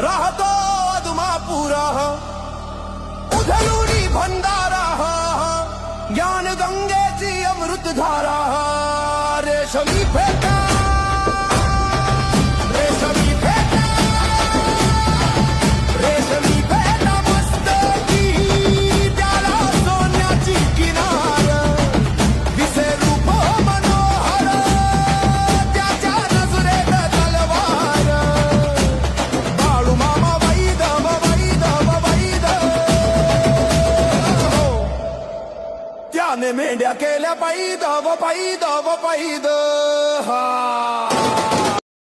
राहतो अधुमापुरा उधळूनी भंडारा ज्ञान गंगेची अमृतधारा रेशमी फेटा रेशमी फेटा रेशमी फेटा मस्तकी त्याला सोन्याची किनार दिसे रूप मनोहर त्याच्या नजरेत तलवार बाळू मामा वैद वैद वैद त्याने मेंढ्या केल्या पैद व पैद व पैद हा